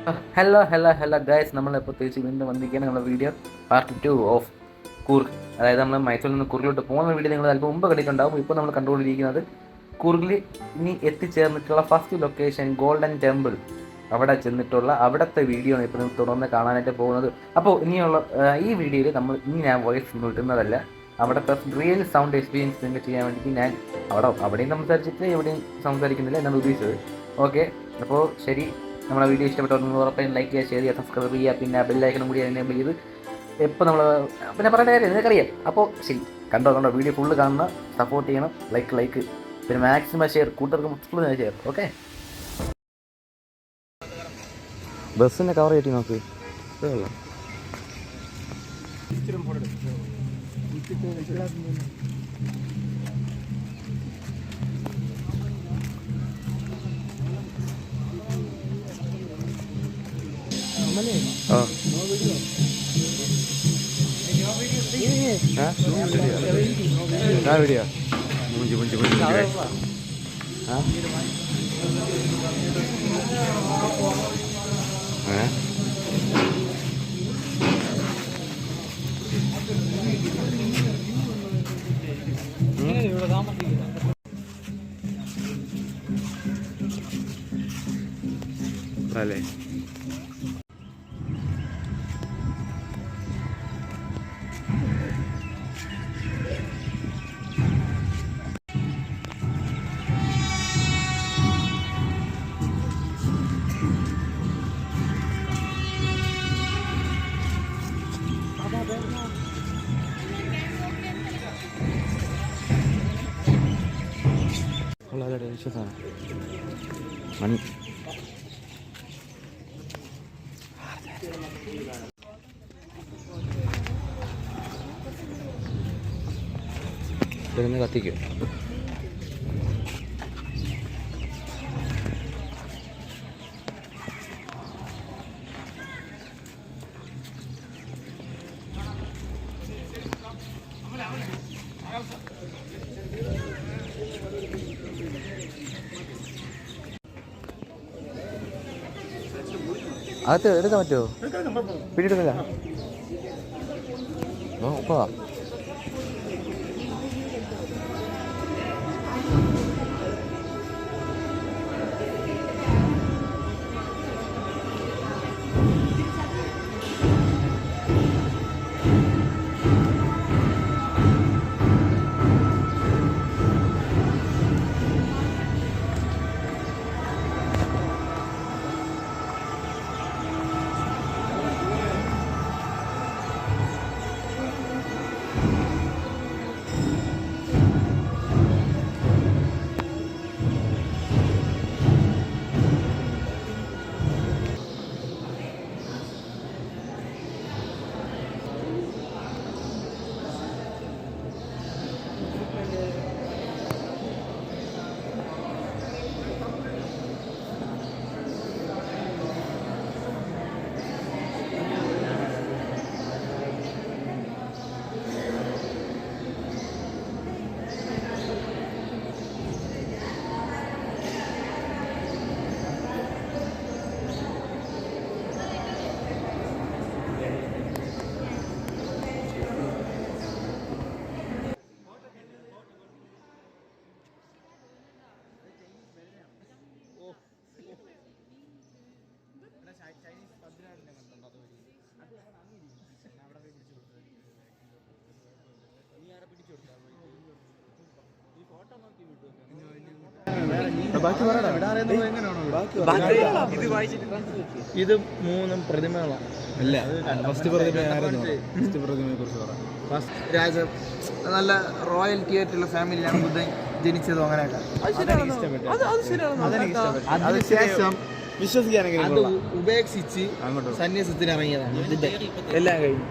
Hello guys, നമ്മളിപ്പോൾ തിരിച്ച് വീണ്ടും വന്നിരിക്കുകയാണ് നമ്മുടെ വീഡിയോ പാർട്ട് 2 ഓഫ് കൂർഗ്. അതായത് നമ്മൾ മൈസൂരിൽ നിന്ന് കൂർഗിലോട്ട് പോകുന്ന വീഡിയോ നിങ്ങൾ അല്പം മുമ്പ് കണ്ടിട്ടുണ്ടാവും. ഇപ്പോൾ നമ്മൾ കണ്ടുകൊണ്ടിരിക്കുന്നത് കൂർഗിൽ ഇനി എത്തിച്ചേർന്നിട്ടുള്ള ഫസ്റ്റ് ലൊക്കേഷൻ ഗോൾഡൻ ടെമ്പിൾ. അവിടെ ചെന്നിട്ടുള്ള അവിടുത്തെ വീഡിയോ ആണ് ഇപ്പോൾ നിങ്ങൾ തുടർന്ന് കാണാനായിട്ട് പോകുന്നത്. അപ്പോൾ ഇനിയുള്ള ഈ വീഡിയോയിൽ ഞാൻ വോയിസ് വിട്ടുന്നതല്ല, അവിടുത്തെ റിയൽ സൗണ്ട് എക്സ്പീരിയൻസ് നിങ്ങൾക്ക് ചെയ്യാൻ വേണ്ടിയിട്ട് ഞാൻ അവിടെയും സംസാരിച്ചിട്ട് എവിടെയും സംസാരിക്കുന്നില്ല എന്നാണ് ഉദ്ദേശിച്ചത്. ഓക്കെ, അപ്പോൾ ശരി. നമ്മുടെ വീഡിയോ ഇഷ്ടപ്പെട്ടവർക്ക് ഉറപ്പായും ലൈക്ക് ചെയ്യുക, ഷെയർ ചെയ്യുക, സബ്സ്ക്രൈബ് ചെയ്യുക, പിന്നെ ബെല്ലൈക്കണും കൂടി എനേബിൾ ചെയ്ത് എപ്പോൾ നമ്മൾ പിന്നെ പറയേണ്ട കാര്യം നിങ്ങൾക്കറിയാം. അപ്പോൾ ശരി, കണ്ടോ വീഡിയോ ഫുള്ള് കാണുന്ന സപ്പോർട്ട് ചെയ്യണം. ലൈക്ക് പിന്നെ മാക്സിമം ഷെയർ, കൂട്ടുകാർക്ക് ഫുള്ള് ഷെയർ. ഓക്കെ, ബസ്സിനെ കവർ ചെയ്തിട്ട് നോക്ക്. വീഡിയോ അല്ലേ? മണി ഇവിടുന്ന് കത്തിക്കും. അകത്ത് എടുക്കാൻ പറ്റുമോ? പിടിയെടുക്കില്ല. പോവാം. ഇത് 3 പ്രതിമകളാണ്. രാജ നല്ല റോയൽറ്റി ആയിട്ടുള്ള ഫാമിലിയാണ് ബുദ്ധൻ ജനിച്ചതും അങ്ങനെയൊക്കെ. അതിനുശേഷം അത് ഉപേക്ഷിച്ച് സന്യാസത്തിന് ഇറങ്ങിയതാണ് ബുദ്ധൻ. എല്ലാം കഴിഞ്ഞു.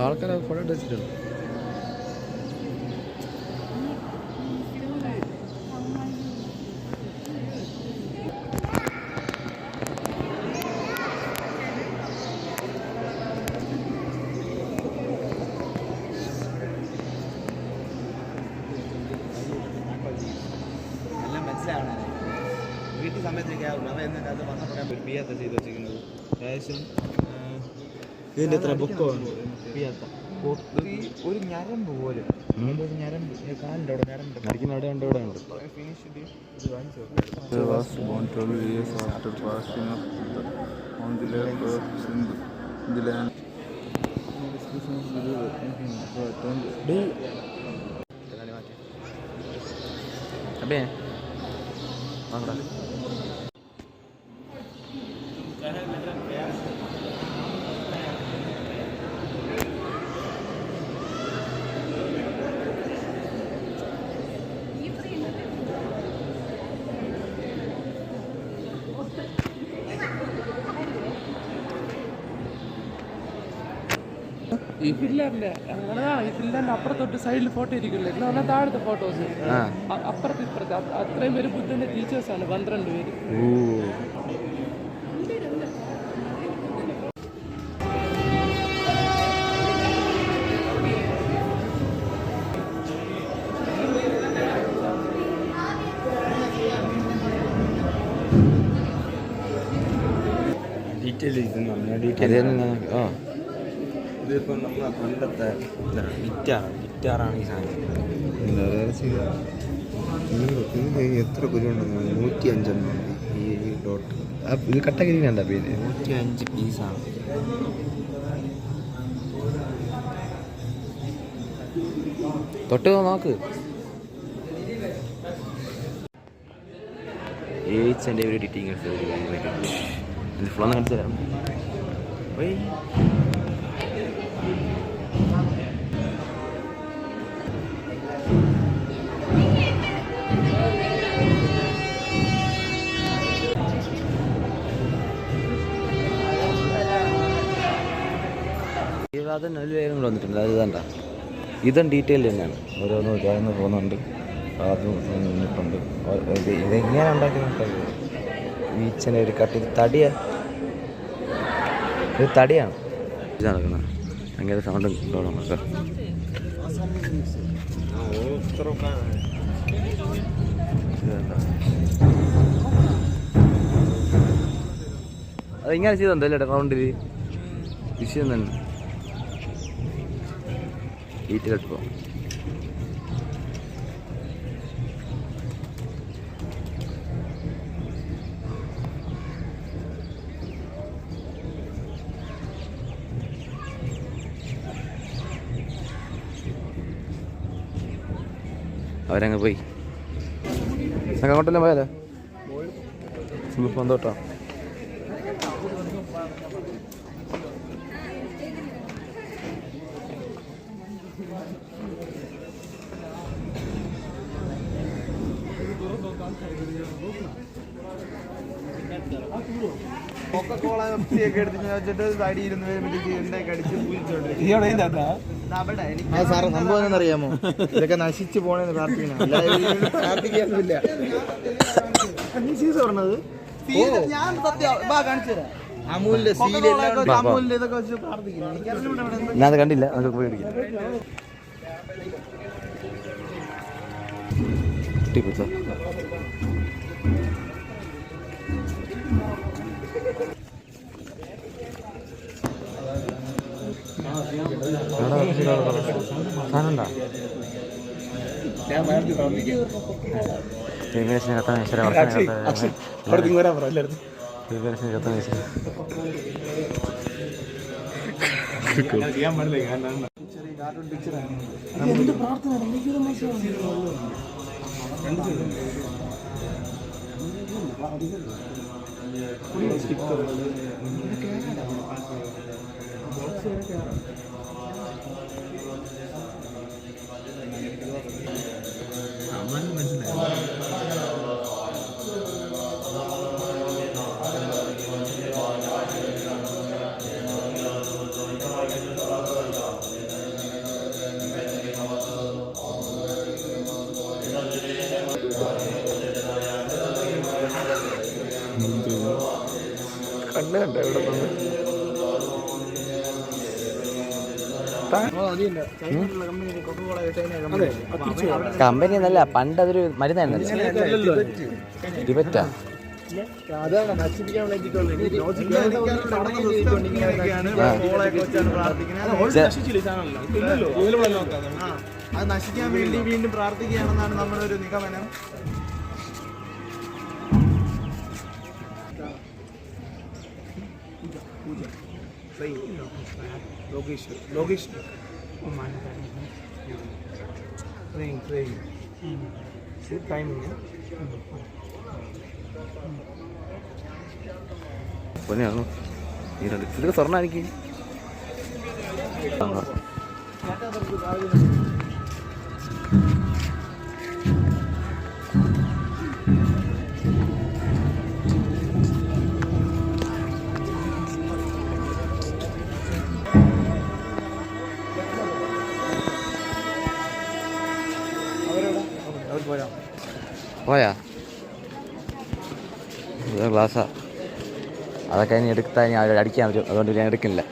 ആൾക്കാരെ ഫോട്ടോ വെച്ചിട്ടുണ്ട്. സമയത്തേക്ക് ആവില്ല. അവ എന്നിട്ട് അത് വന്നപ്പോൾ ഒരു പിയാത്ത ചെയ്ത് വെച്ചിരിക്കുന്നത്. ഏകദേശം ഇതിൻ്റെ എത്ര ബുക്കോ പിയാത്ത ഒരു ഞരമ്പ് പോലും ഒരു ഞരമ്പ് കാലിൻ്റെ അവിടെ ഞരമ്പ് അടിക്കുന്ന അവിടെ ഉണ്ട് ഇവിടെ ഉണ്ട്. അബേ വാങ്ങടാ. ഈ ഫില്ലറിന്റെ അങ്ങനെതാണ്. ഈ ഫില്ലറിന്റെ അപ്പുറത്തൊട്ട് സൈഡിൽ ഫോട്ടോ ഇരിക്കില്ലേ, എന്നാൽ താഴത്തെ ഫോട്ടോസ് അപ്പുറത്ത് ഇപ്പുറത്ത് അത്രയും പേര് ബുദ്ധന്റെ ടീച്ചേഴ്സാണ്, 12 പേര്. ഡീറ്റെയിൽ ഇതിപ്പോൾ നമ്മളെ പണ്ടത്തെ ഗിറ്റാറാണ് ഈ സാധനം. എത്ര കുരുണ്ടെന്ന് 105 ഈ ഡോട്ട്. ഇത് കട്ടഗിരിയിലുണ്ടാ പേര് 105 പീസാണ്. തൊട്ട് നോക്ക്. എൻ്റെ ഒരു എഡിറ്റിംഗ് ഇത് ഫുള്ളൊന്ന് കാണിച്ചു തരാം. അത് നല്ല പേരും കൂടെ വന്നിട്ടുണ്ട്. അത് ഇതണ്ട, ഇതും ഡീറ്റെയിൽ തന്നെയാണ്. ഓരോന്നും ഇതായിരുന്നു പോകുന്നുണ്ട്. അതും നിന്നിട്ടുണ്ട്. ഇതെങ്ങനെ ഉണ്ടാക്കി വീച്ചനെ ഒരു കട്ട്. ഇത് തടിയാണ്, ഇത് തടിയാണ്. ഇത് നടക്കുന്നത് ഭയങ്കര സൗണ്ട് ഉണ്ടോ സാർ? അതിങ്ങനെ ചെയ്തുണ്ടോ അല്ലേ റൗണ്ടിൽ വിഷയം തന്നെ. ഡീറ്റെയിൽ പോകാം. അവരങ്ങ് പോയി. നമുക്ക് അങ്ങോട്ടെല്ലാം പോയാലോ? സ്വന്തോട്ടോ കൊക്കക്കോള ഒക്കെ എടുത്ത് വെച്ചിട്ട് സൈഡിൽ ഇരുന്ന് വരുമ്പോഴത്തേക്ക് എന്തൊക്കെ അടിച്ച് സാറ് സംഭവം എന്നറിയാമോ? ഇതൊക്കെ നശിച്ചു പോണെന്ന് പ്രാർത്ഥിക്കാനൊന്നുമില്ല. പറഞ്ഞത് ഞാൻ കാണിച്ചു തരാം. അമൂലിന്റെ അമൂലിന്റെ ഇതൊക്കെ വെച്ച് പ്രാർത്ഥിക്കുന്നു. ഞാൻ കണ്ടില്ല, നമുക്ക് പോയി അടിക്കാം. സാധനമുണ്ടോ? വിവേശിനെ കത്താൻ വിവേശിനെ കത്താൻ കണ്ണുണ്ട് ഇവിടെ കമ്പനി എന്നല്ല, പണ്ട് അതൊരു മരുന്നായിരുന്നല്ലോ. ടിബറ്റാ അതാണ് നശിപ്പിക്കാൻ വേണ്ടിയിട്ടുള്ള അത് നശിക്കാൻ വേണ്ടി വീണ്ടും പ്രാർത്ഥിക്കുകയാണെന്നാണ് നമ്മുടെ ഒരു നിഗമനം. പൊന്നെയാണോ ഇതൊക്കെ സ്വർണ്ണമായിരിക്കും. പോയാ ഗ്ലാസ്സാ അതൊക്കെ ഇനി എടുത്താൽ ഇനി അടിക്കാൻ പറ്റും, അതുകൊണ്ട് ഞാൻ എടുക്കുന്നില്ല.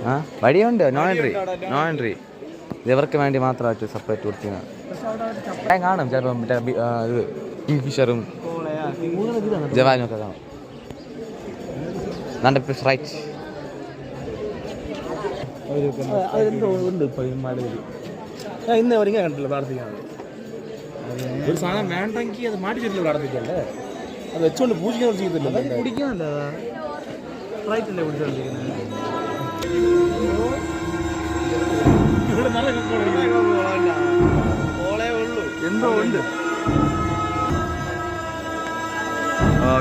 ആ വഴിയുണ്ട്, നോ എൻട്രി ഇവർക്ക് വേണ്ടി മാത്രമായിട്ട് സെപ്പറേറ്റ് കൊടുത്തിരുന്നത്. ഞാൻ കാണും ചിലപ്പോൾ മറ്റേ ഇത് കിങ് ഫിഷറും ജവാനും ഒക്കെ കാണും. നല്ല റൈറ്റ് ഞാൻ ഇന്ന് അവരിങ്ങനെ കണ്ടില്ല പ്രാർത്ഥിക്കാണ്. ഒരു സാധനം വേണ്ടെങ്കിൽ അത് മാറ്റിച്ചിട്ടില്ല പ്രാർത്ഥിക്കല്ലേ, അത് വെച്ചോണ്ട് പൂജിക്കാൻ ചെയ്തില്ല. കുടിക്കാനല്ല റൈറ്റ് അല്ലേ കുടിച്ചോണ്ടിരിക്കുന്നത്. എന്തോ ഉണ്ട്.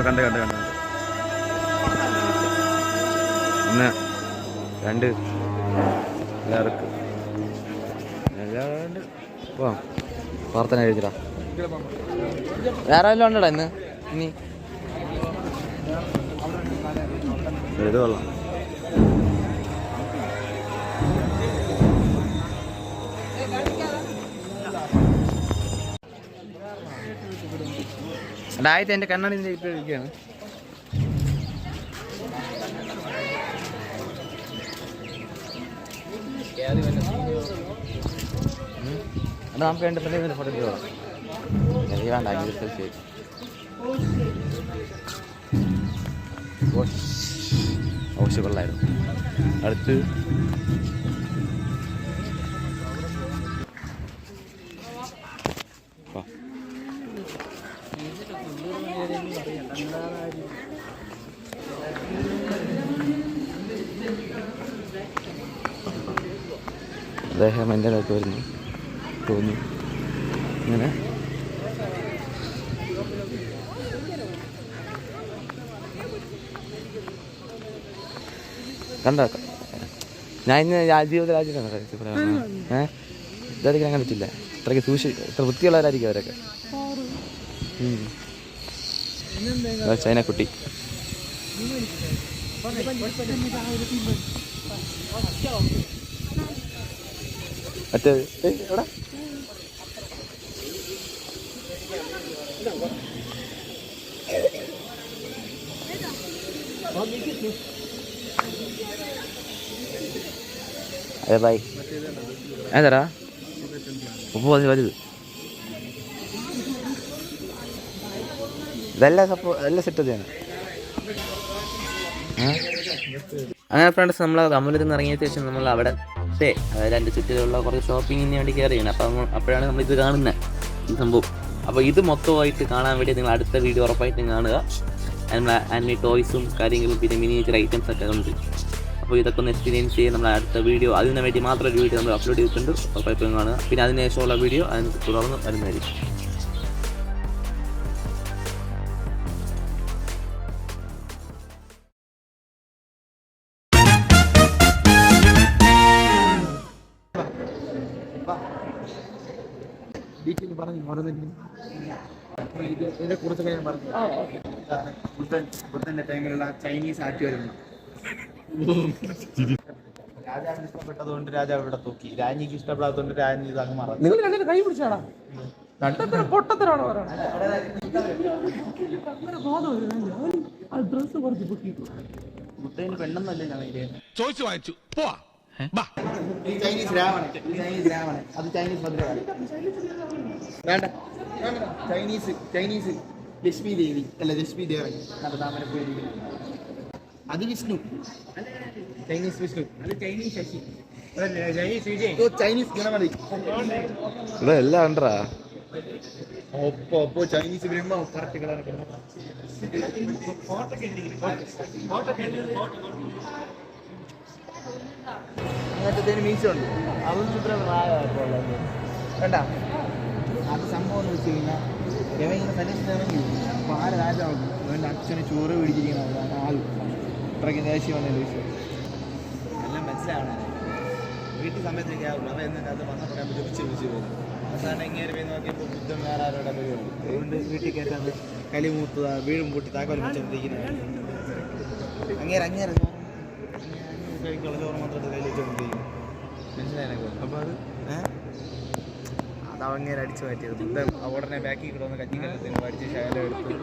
കണ്ട് ഒന്ന് രണ്ട് എല്ലാവർക്കും പോവാം. പ്രാർത്ഥന എഴുതിടാ. വേറെ വല്ലതും ഉണ്ടടാ ഇന്ന് ഇനി ഇത് കൊള്ളാം. ആദ്യത്തെ എൻ്റെ കണ്ണാടി ഇട്ട് ഇരിക്കുകയാണ്. അത് നമുക്ക് വേണ്ട ഫോട്ടോ എടുത്തോളാം. വേണ്ട ശരി. കൊള്ളായിരുന്നു. അടുത്ത് അദ്ദേഹം എൻ്റെ അടുത്ത് വരുന്നു തോന്നി. ഇങ്ങനെ കണ്ട ഞാൻ ഇന്ന് ജീവിതത്തിൽ രാജ്യത്താണ് ഇതായിരിക്കും ഞാൻ കണ്ടിട്ടില്ല. ഇത്രയ്ക്ക് ഇത്ര വൃത്തിയുള്ളവരായിരിക്കും അവരൊക്കെ. ചൈനക്കുട്ടി മറ്റേ എവിടെ അതെ ബായ് ഏതാടാ ഉപ്പ് വലുത് ഇതെല്ലാം എല്ലാം സെറ്റ് ചെയ്യണം. അങ്ങനെ ഫ്രണ്ട്സ് നമ്മൾ കമ്മലത്തിൽ നിന്ന് ഇറങ്ങിയ ശേഷം നമ്മൾ അവിടെ അതായത് എൻ്റെ ചുറ്റിലുള്ള കുറച്ച് ഷോപ്പിങ്ങിന് വേണ്ടി കയറിയാണ്. അപ്പം അപ്പോഴാണ് നമ്മളിത് കാണുന്നത് ഈ സംഭവം. അപ്പോൾ ഇത് മൊത്തമായിട്ട് കാണാൻ വേണ്ടി നിങ്ങൾ അടുത്ത വീഡിയോ ഉറപ്പായിട്ടും കാണുക. ആനിമി ടോയ്സും കാര്യങ്ങളും പിന്നെ മിനിയേച്ചർ ഐറ്റംസ് ഒക്കെ ഉണ്ട്. അപ്പോൾ ഇതൊക്കെ ഒന്ന് എക്സ്പീരിയൻസ് ചെയ്യാൻ നമ്മൾ അടുത്ത വീഡിയോ അതിന് വേണ്ടി മാത്രം ഒരു വീഡിയോ നമ്മൾ അപ്ലോഡ് ചെയ്തിട്ടുണ്ട്. ഉറപ്പായിട്ടും കാണുക. പിന്നെ അതിനുശേഷമുള്ള വീഡിയോ അതിന് തുടർന്ന് വരുന്നതായിരിക്കും. ബുദ്ധന്റെ ടൈമിലുള്ള ചൈനീസ് ആറ്റുവരുന്നു. രാജാവിന് ഇഷ്ടപ്പെട്ടതുകൊണ്ട് രാജാവ് ഇവിടെ തൂക്കി, രാജ്ഞിക്ക് ഇഷ്ടപ്പെടാത്തതുകൊണ്ട് രാജ്ഞി ഇത് അങ്ങ് മറന്നു. നിങ്ങൾ രണ്ടിനും കൈ പിടിച്ചാടാ പൊട്ടത്തിനാണോ ഡ്രസ് കുറച്ച് പൊട്ടിട്ടു. ബുദ്ധന് പെണ്ണെന്നല്ലേ ചോദിച്ചു വാങ്ങിച്ചു പോവാ. ചൈനീസ് രാവണൻ, അത് ചൈനീസ് ഭദ്രകാളി. വേണ്ട ചൈനീസ് ലക്ഷ്മി ദേവി അല്ല ലക്ഷ്മി ദേവൻ താമരപ്പൂരി. അത് വിഷ്ണു, ചൈനീസ് വിഷ്ണു. ചൈനീസ് ഗണപതി. ഇവിടെ എല്ലാം ഉണ്ടോ? ഒപ്പോ ചൈനീസ് ബ്രഹ്മ കറക്റ്റ് കളർ. അങ്ങനത്തെ മീശുണ്ട്. അതൊന്നും ഇത്ര പ്രായമായിട്ടുള്ളത് വേണ്ട. അത് സംഭവം എന്ന് വെച്ച് കഴിഞ്ഞാൽ ഇവങ്ങനെ സന്യസിച്ചിറങ്ങി പാല രാജാവും അവൻ്റെ അച്ഛന് ചോറ് പിടിച്ചിരിക്കുന്ന ആൾ ഇത്രയ്ക്ക് ദേഷ്യം വന്നതിൻ്റെ വിഷയം എല്ലാം മനസ്സിലാവണേ. വീട്ടിൽ സമയത്തേക്ക് ആവുള്ളൂ. അവ എന്നിട്ട് അത് വന്നപ്പോൾ ഞാൻ ജപിച്ച് വിളിച്ച് പോകും. അവസാനം ഇങ്ങനെ പോയി നോക്കിയപ്പോൾ ബുദ്ധം വേറെ ആരോടെ പരിപാടി. അതുകൊണ്ട് വീട്ടിൽ കയറ്റാൻ കലി മൂത്തുക വീടും പൂട്ടി താക്കോൽ വെച്ചോണ്ടിരിക്കുന്നത്. അങ്ങേരെ കഴിക്കുള്ള ചോറ് മാത്രം കയ്യിൽ വെച്ചോണ്ടിരിക്കും. മനസ്സിലായതിനൊക്കെ. അപ്പോൾ അത് അതങ്ങനെ അടിച്ചു മാറ്റിയത്. ബുദ്ധം ഉടനെ ബാക്കി കിടന്ന് കഞ്ഞിക്കല്ലത്തിന് അടിച്ച് ശകലം എടുത്ത്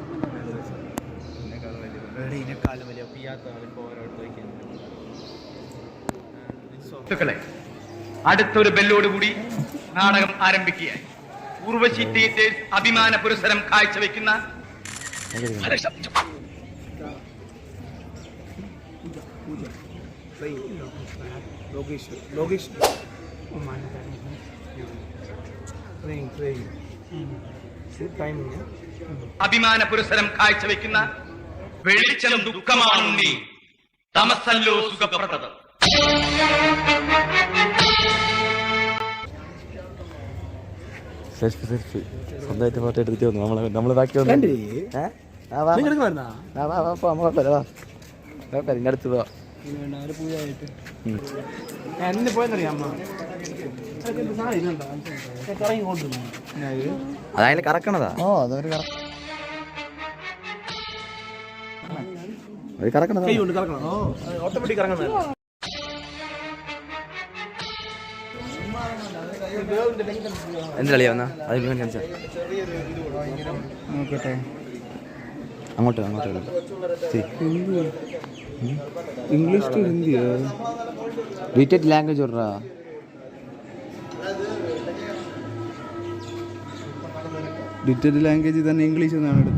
ഇതിനേക്കാളും വലിയ പിയാത്ത ഇപ്പോൾ ഓരോരുത്തർ വയ്ക്കുന്നത്. സുഹൃത്തുക്കളെ, അടുത്തൊരു ബെല്ലോടുകൂടി നാടകം ആരംഭിക്കുകയായി. ഉർവശി തിയേറ്റേഴ്സ് അഭിമാന പുരസ്സരം കാഴ്ചവെക്കുന്ന അഭിമാന പുരസ്സരം കാഴ്ചവെക്കുന്ന വെളിച്ചം ദുഃഖമാണുണ്ണി, തമസല്ലോ സുഖപ്രദം. സെൽഫി സ്വന്തമായിട്ട് ഫോട്ടോ എടുത്തിട്ട് വന്നു. നമ്മള് ബാക്കി വന്നു. അടുത്ത് പോവാ. അതതിൽ കറക്കണതാ. കറക്കണതാ. ഓട്ടോമാറ്റിക് ഇറങ്ങുന്നത്. എന്ത് കളിയാ വന്നാ? അത് കാണിച്ചാ നോക്കട്ടെ. അങ്ങോട്ട് ഇംഗ്ലീഷ് ടു ഹിന്ദിയോ? ഡീറ്റെയിൽ ലാംഗ്വേജ് വിടറാ. ഡിറ്റഡ് ലാംഗ്വേജ് തന്നെ ഇംഗ്ലീഷ് എന്നാണ്